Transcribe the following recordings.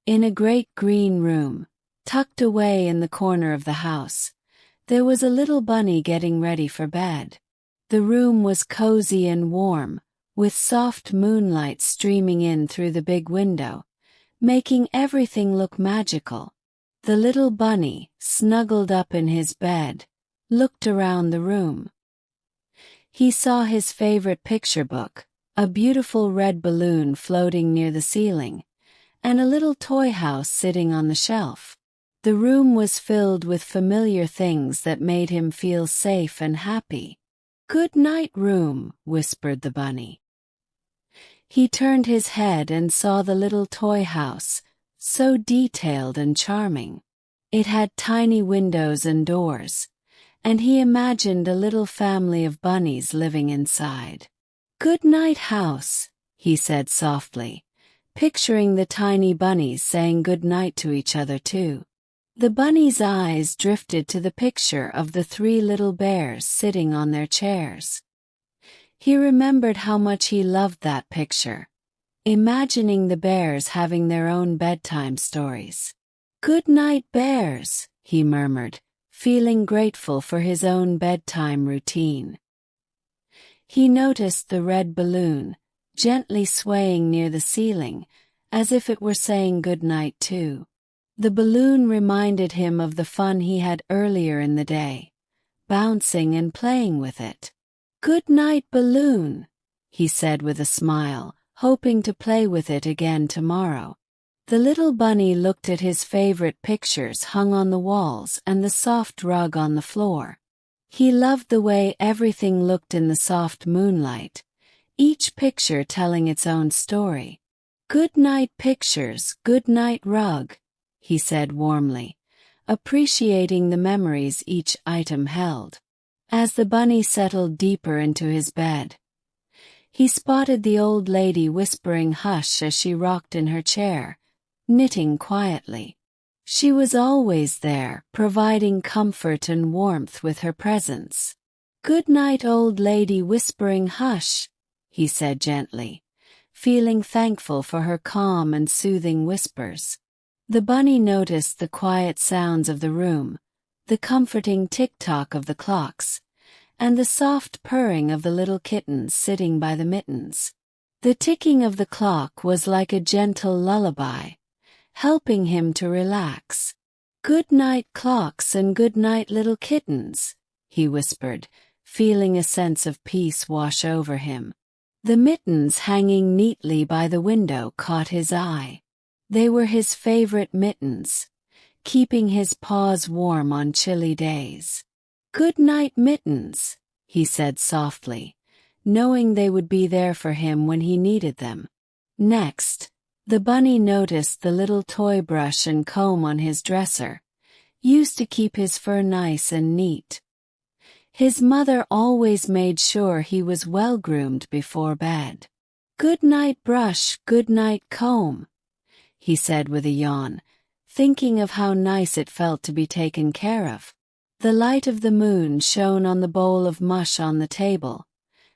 In a great green room, tucked away in the corner of the house, there was a little bunny getting ready for bed. The room was cozy and warm, with soft moonlight streaming in through the big window, making everything look magical. The little bunny, snuggled up in his bed, looked around the room. He saw his favorite picture book, a beautiful red balloon floating near the ceiling, and a little toy house sitting on the shelf. The room was filled with familiar things that made him feel safe and happy. "Good night, room," whispered the bunny. He turned his head and saw the little toy house, so detailed and charming. It had tiny windows and doors, and he imagined a little family of bunnies living inside. "Good night, house," he said softly, picturing the tiny bunnies saying good night to each other too. The bunny's eyes drifted to the picture of the three little bears sitting on their chairs. He remembered how much he loved that picture, imagining the bears having their own bedtime stories. "Good night, bears," he murmured, feeling grateful for his own bedtime routine. He noticed the red balloon, gently swaying near the ceiling, as if it were saying good night too. The balloon reminded him of the fun he had earlier in the day, bouncing and playing with it. "Good night, balloon," he said with a smile, hoping to play with it again tomorrow. The little bunny looked at his favorite pictures hung on the walls and the soft rug on the floor. He loved the way everything looked in the soft moonlight, each picture telling its own story. "Good night, pictures, good night, rug," he said warmly, appreciating the memories each item held. As the bunny settled deeper into his bed, he spotted the old lady whispering hush as she rocked in her chair, knitting quietly. She was always there, providing comfort and warmth with her presence. "Good night, old lady whispering hush," he said gently, feeling thankful for her calm and soothing whispers. The bunny noticed the quiet sounds of the room, the comforting tick-tock of the clocks, and the soft purring of the little kittens sitting by the mittens. The ticking of the clock was like a gentle lullaby, helping him to relax. "Good night, clocks, and good night, little kittens," he whispered, feeling a sense of peace wash over him. The mittens hanging neatly by the window caught his eye. They were his favorite mittens, keeping his paws warm on chilly days. "Good night, mittens," he said softly, knowing they would be there for him when he needed them. Next, the bunny noticed the little toy brush and comb on his dresser, used to keep his fur nice and neat. His mother always made sure he was well groomed before bed. "Good night, brush, good night, comb," he said with a yawn, thinking of how nice it felt to be taken care of. The light of the moon shone on the bowl of mush on the table,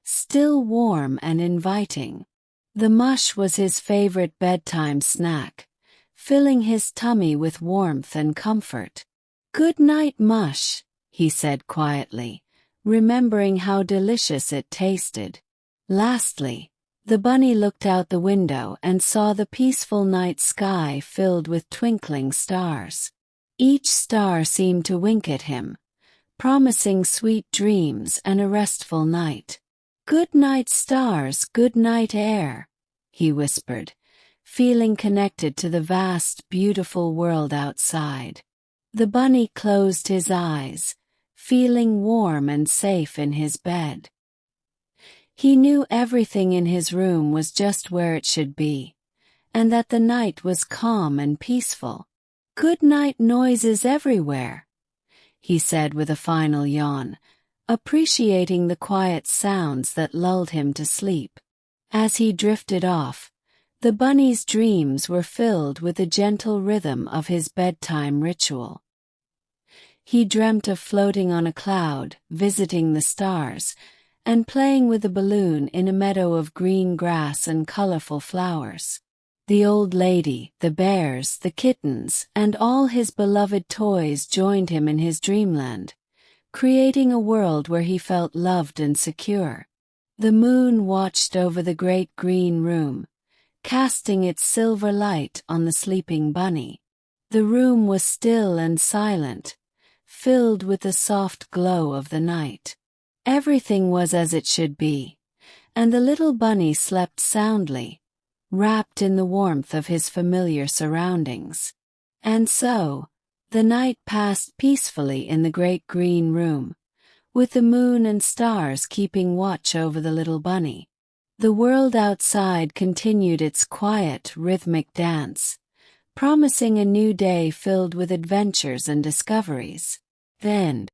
still warm and inviting. The mush was his favorite bedtime snack, filling his tummy with warmth and comfort. "Good night, mush," he said quietly, remembering how delicious it tasted. Lastly, the bunny looked out the window and saw the peaceful night sky filled with twinkling stars. Each star seemed to wink at him, promising sweet dreams and a restful night. "Good night, stars, good night, air," he whispered, feeling connected to the vast, beautiful world outside. The bunny closed his eyes, feeling warm and safe in his bed. He knew everything in his room was just where it should be, and that the night was calm and peaceful. "Good night, noises everywhere," he said with a final yawn, appreciating the quiet sounds that lulled him to sleep. As he drifted off, the bunny's dreams were filled with the gentle rhythm of his bedtime ritual. He dreamt of floating on a cloud, visiting the stars, and playing with a balloon in a meadow of green grass and colorful flowers. The old lady, the bears, the kittens, and all his beloved toys joined him in his dreamland, creating a world where he felt loved and secure. The moon watched over the great green room, casting its silver light on the sleeping bunny. The room was still and silent, filled with the soft glow of the night. Everything was as it should be, and the little bunny slept soundly, wrapped in the warmth of his familiar surroundings. And so, the night passed peacefully in the great green room, with the moon and stars keeping watch over the little bunny. The world outside continued its quiet, rhythmic dance, promising a new day filled with adventures and discoveries. Then,